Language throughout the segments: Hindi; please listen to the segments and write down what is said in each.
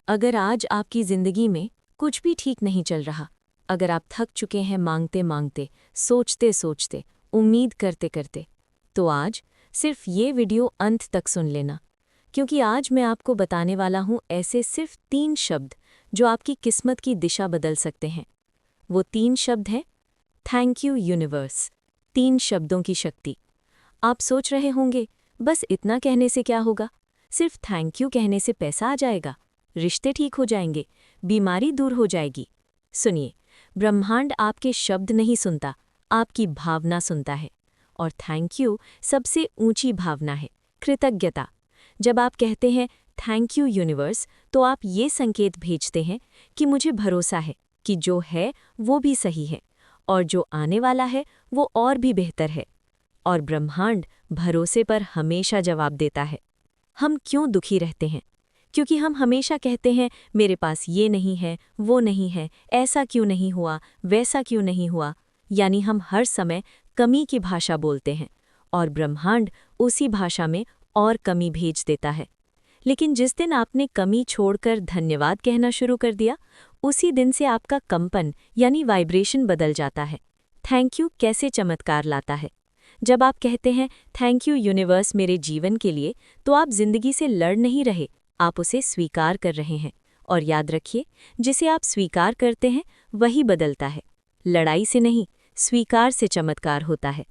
अगर आज आपकी जिंदगी में कुछ भी ठीक नहीं चल रहा, अगर आप थक चुके हैं मांगते मांगते, सोचते सोचते, उम्मीद करते करते, तो आज सिर्फ ये वीडियो अंत तक सुन लेना, क्योंकि आज मैं आपको बताने वाला हूं ऐसे सिर्फ 3 शब्द जो आपकी किस्मत की दिशा बदल सकते हैं। वो 3 शब्द हैं थैंक यू यूनिवर्स। 3 शब्दों की शक्ति। आप सोच रहे होंगे, बस इतना कहने से क्या होगा? सिर्फ थैंक यू कहने से पैसा आ जाएगा, रिश्ते ठीक हो जाएंगे, बीमारी दूर हो जाएगी। सुनिए, ब्रह्मांड आपके शब्द नहीं सुनता, आपकी भावना सुनता है। और थैंक यू सबसे ऊंची भावना है, कृतज्ञता। जब आप कहते हैं थैंक यू यूनिवर्स, तो आप ये संकेत भेजते हैं कि मुझे भरोसा है कि जो है वो भी सही है, और जो आने वाला है वो और भी बेहतर है। और ब्रह्मांड भरोसे पर हमेशा जवाब देता है। हम क्यों दुखी रहते हैं? क्योंकि हम हमेशा कहते हैं मेरे पास ये नहीं है, वो नहीं है, ऐसा क्यों नहीं हुआ, वैसा क्यों नहीं हुआ। यानी हम हर समय कमी की भाषा बोलते हैं, और ब्रह्मांड उसी भाषा में और कमी भेज देता है। लेकिन जिस दिन आपने कमी छोड़कर धन्यवाद कहना शुरू कर दिया, उसी दिन से आपका कंपन यानी वाइब्रेशन बदल जाता है। थैंक यू कैसे चमत्कार लाता है? जब आप कहते हैं थैंक यू यूनिवर्स मेरे जीवन के लिए, तो आप जिंदगी से लड़ नहीं रहे, आप उसे स्वीकार कर रहे हैं। और याद रखिए, जिसे आप स्वीकार करते हैं वही बदलता है। लड़ाई से नहीं, स्वीकार से चमत्कार होता है।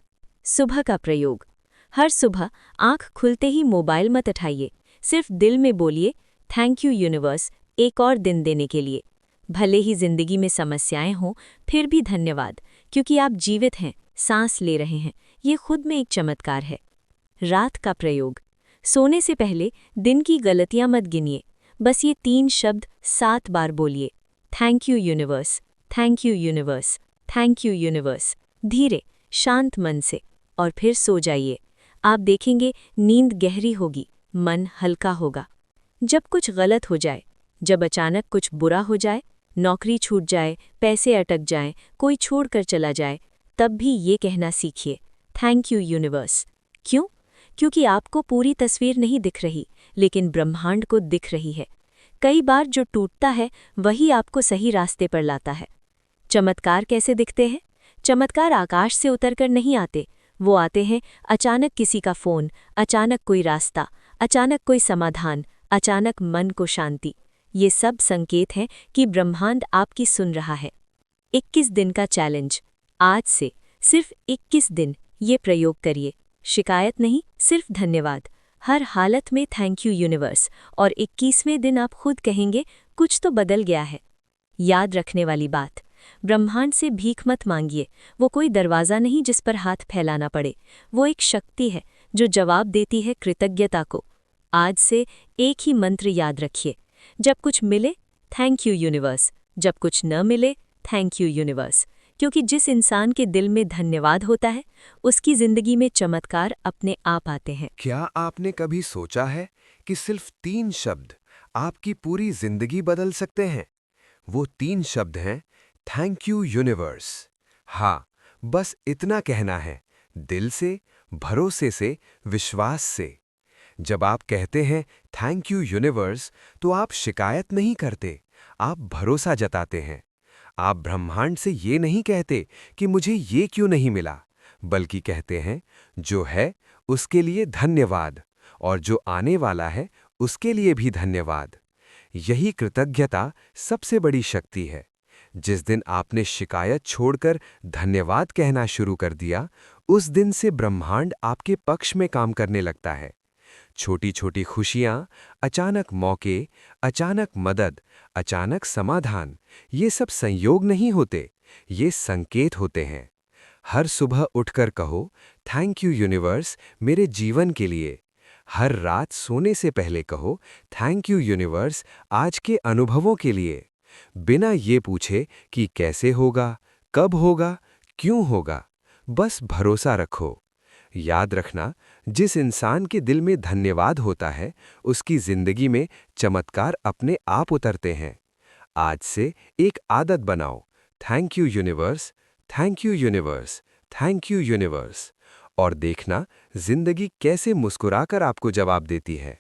सुबह का प्रयोग। हर सुबह आंख खुलते ही मोबाइल मत उठाइए, सिर्फ दिल में बोलिए थैंक यू यूनिवर्स एक और दिन देने के लिए। भले ही जिंदगी में समस्याएं हों, फिर भी धन्यवाद, क्योंकि आप जीवित हैं, सांस ले रहे हैं। ये खुद में एक चमत्कार है। रात का प्रयोग। सोने से पहले दिन की गलतियां मत गिनिए, बस ये 3 शब्द 7 बार बोलिए। Thank you universe, thank you universe, thank you universe. धीरे, शांत मन से, और फिर सो जाइए। आप देखेंगे नींद गहरी होगी, मन हल्का होगा। जब कुछ गलत हो जाए, जब अचानक कुछ बुरा हो जाए, नौकरी छूट जाए, पैसे अटक जाएं, कोई छोड़कर चला जाए, तब भी ये कहना सीखिए थैंक यू यूनिवर्स। क्यों? क्योंकि आपको पूरी तस्वीर नहीं दिख रही, लेकिन ब्रह्मांड को दिख रही है। कई बार जो टूटता है वही आपको सही रास्ते पर लाता है। चमत्कार कैसे दिखते हैं? चमत्कार आकाश से उतरकर नहीं आते, वो आते हैं अचानक किसी का फ़ोन, अचानक कोई रास्ता, अचानक कोई समाधान, अचानक मन को शांति। ये सब संकेत हैं कि ब्रह्मांड आपकी सुन रहा है। 21 दिन का चैलेंज। आज से सिर्फ 21 दिन ये प्रयोग करिए। शिकायत नहीं, सिर्फ धन्यवाद। हर हालत में थैंक यू यूनिवर्स, और 21वें दिन आप खुद कहेंगे कुछ तो बदल गया है। याद रखने वाली बात, ब्रह्मांड से भीख मत मांगिए। वो कोई दरवाज़ा नहीं जिस पर हाथ फैलाना पड़े, वो एक शक्ति है जो जवाब देती है कृतज्ञता को। आज से एक ही मंत्र याद रखिए, जब कुछ मिले थैंक यू यूनिवर्स, जब कुछ न मिले थैंक यू यूनिवर्स। क्योंकि जिस इंसान के दिल में धन्यवाद होता है, उसकी जिंदगी में चमत्कार अपने आप आते हैं। क्या आपने कभी सोचा है कि सिर्फ 3 शब्द आपकी पूरी जिंदगी बदल सकते हैं? वो 3 शब्द हैं थैंक यू यूनिवर्स। हाँ, बस इतना कहना है, दिल से, भरोसे से, विश्वास से। जब आप कहते हैं थैंक यू यूनिवर्स, तो आप शिकायत नहीं करते, आप भरोसा जताते हैं। आप ब्रह्मांड से ये नहीं कहते कि मुझे ये क्यों नहीं मिला, बल्कि कहते हैं जो है उसके लिए धन्यवाद, और जो आने वाला है उसके लिए भी धन्यवाद। यही कृतज्ञता सबसे बड़ी शक्ति है। जिस दिन आपने शिकायत छोड़कर धन्यवाद कहना शुरू कर दिया, उस दिन से ब्रह्मांड आपके पक्ष में काम करने लगता है। छोटी छोटी खुशियां, अचानक मौके, अचानक मदद, अचानक समाधान, ये सब संयोग नहीं होते, ये संकेत होते हैं। हर सुबह उठकर कहो थैंक यू यूनिवर्स मेरे जीवन के लिए। हर रात सोने से पहले कहो थैंक यू यूनिवर्स आज के अनुभवों के लिए। बिना ये पूछे कि कैसे होगा, कब होगा, क्यों होगा, बस भरोसा रखो। याद रखना, जिस इंसान के दिल में धन्यवाद होता है, उसकी जिंदगी में चमत्कार अपने आप उतरते हैं। आज से एक आदत बनाओ, thank you universe, thank you universe, thank you universe, और देखना जिंदगी कैसे मुस्कुराकर आपको जवाब देती है।